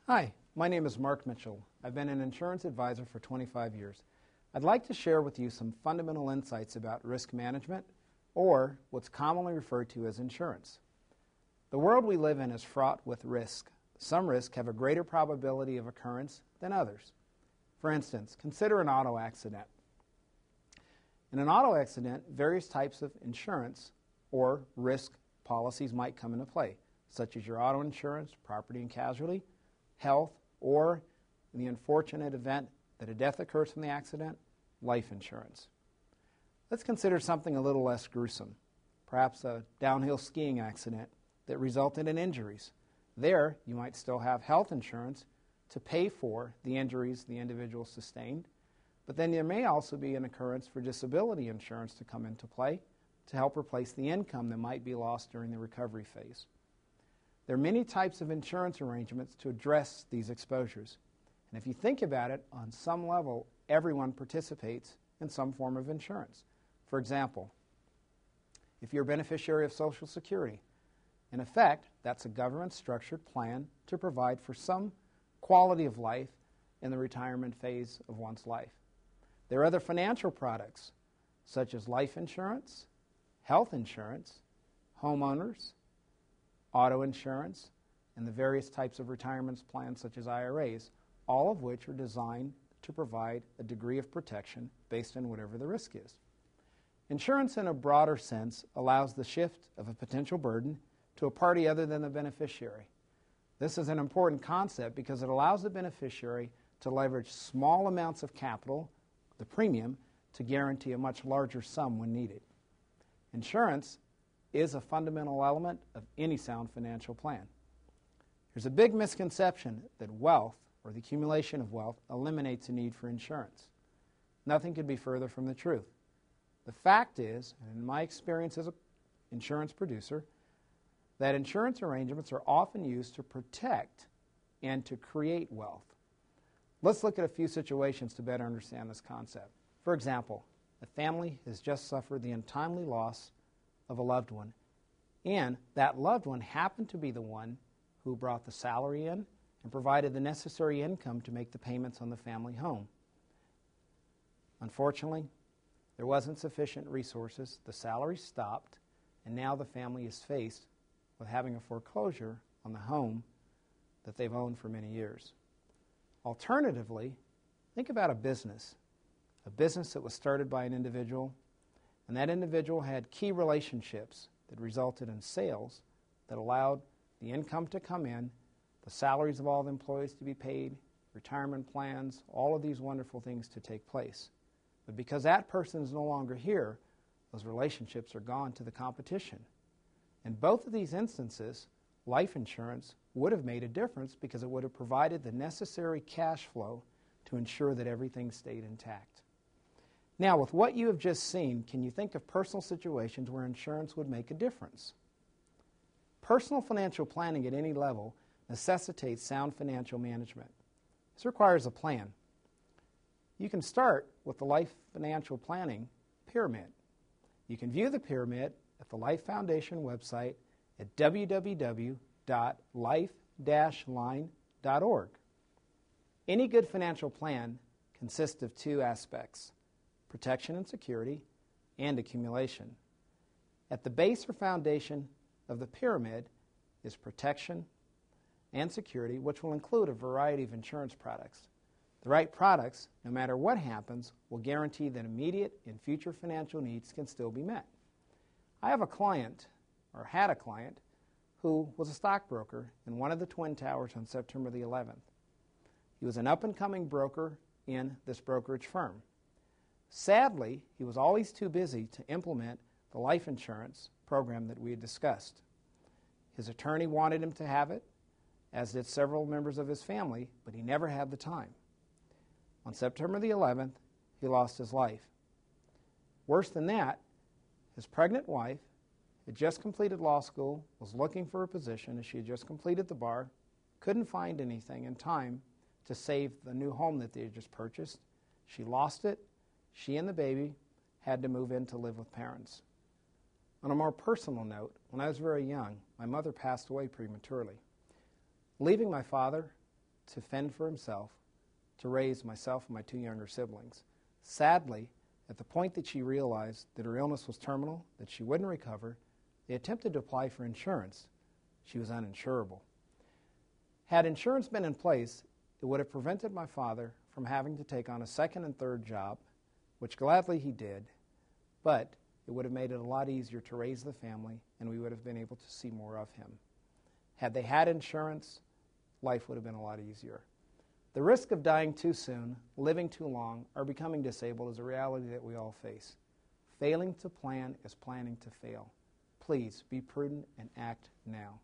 Hi, my name is Mark Mitchell. I've been an insurance advisor for 25 years. I'd like to share with you some fundamental insights about risk management, or what's commonly referred to as insurance. The world we live in is fraught with risk. Some risks have a greater probability of occurrence than others. For instance, consider an auto accident. In an auto accident, various types of insurance or risk policies might come into play, such as your auto insurance, property and casualty, health, or in the unfortunate event that a death occurs from the accident, life insurance. Let's consider something a little less gruesome, perhaps a downhill skiing accident that resulted in injuries. There, you might still have health insurance to pay for the injuries the individual sustained, but then there may also be an occurrence for disability insurance to come into play to help replace the income that might be lost during the recovery phase. There are many types of insurance arrangements to address these exposures. And if you think about it, on some level, everyone participates in some form of insurance. For example, if you're a beneficiary of Social Security, in effect, that's a government-structured plan to provide for some quality of life in the retirement phase of one's life. There are other financial products, such as life insurance, health insurance, homeowners, auto insurance, and the various types of retirement plans such as IRAs, all of which are designed to provide a degree of protection based on whatever the risk is. Insurance in a broader sense allows the shift of a potential burden to a party other than the beneficiary. This is an important concept because it allows the beneficiary to leverage small amounts of capital, the premium, to guarantee a much larger sum when needed. Insurance is a fundamental element of any sound financial plan. There's a big misconception that wealth, or the accumulation of wealth, eliminates the need for insurance. Nothing could be further from the truth. The fact is, and in my experience as an insurance producer, that insurance arrangements are often used to protect and to create wealth. Let's look at a few situations to better understand this concept. For example, a family has just suffered the untimely loss of a loved one, and that loved one happened to be the one who brought the salary in and provided the necessary income to make the payments on the family home. Unfortunately, there wasn't sufficient resources, the salary stopped, and now the family is faced with having a foreclosure on the home that they've owned for many years. Alternatively, think about a business that was started by an individual, and that individual had key relationships that resulted in sales that allowed the income to come in, the salaries of all the employees to be paid, retirement plans, all of these wonderful things to take place. But because that person is no longer here, those relationships are gone to the competition. In both of these instances, life insurance would have made a difference because it would have provided the necessary cash flow to ensure that everything stayed intact. Now, with what you have just seen, can you think of personal situations where insurance would make a difference? Personal financial planning at any level necessitates sound financial management. This requires a plan. You can start with the Life Financial Planning Pyramid. You can view the pyramid at the Life Foundation website at www.life-line.org. Any good financial plan consists of two aspects: protection and security, and accumulation. At the base or foundation of the pyramid is protection and security, which will include a variety of insurance products. The right products, no matter what happens, will guarantee that immediate and future financial needs can still be met. I have a client, or had a client, who was a stockbroker in one of the Twin Towers on September the 11th. He was an up-and-coming broker in this brokerage firm. Sadly, he was always too busy to implement the life insurance program that we had discussed. His attorney wanted him to have it, as did several members of his family, but he never had the time. On September the 11th, he lost his life. Worse than that, his pregnant wife had just completed law school, was looking for a position as she had just completed the bar, couldn't find anything in time to save the new home that they had just purchased. She lost it. She and the baby had to move in to live with parents. On a more personal note, when I was very young, my mother passed away prematurely, leaving my father to fend for himself, to raise myself and my two younger siblings. Sadly, at the point that she realized that her illness was terminal, that she wouldn't recover, they attempted to apply for insurance. She was uninsurable. Had insurance been in place, it would have prevented my father from having to take on a second and third job, which gladly he did, but it would have made it a lot easier to raise the family, and we would have been able to see more of him. Had they had insurance, life would have been a lot easier. The risk of dying too soon, living too long, or becoming disabled is a reality that we all face. Failing to plan is planning to fail. Please be prudent and act now.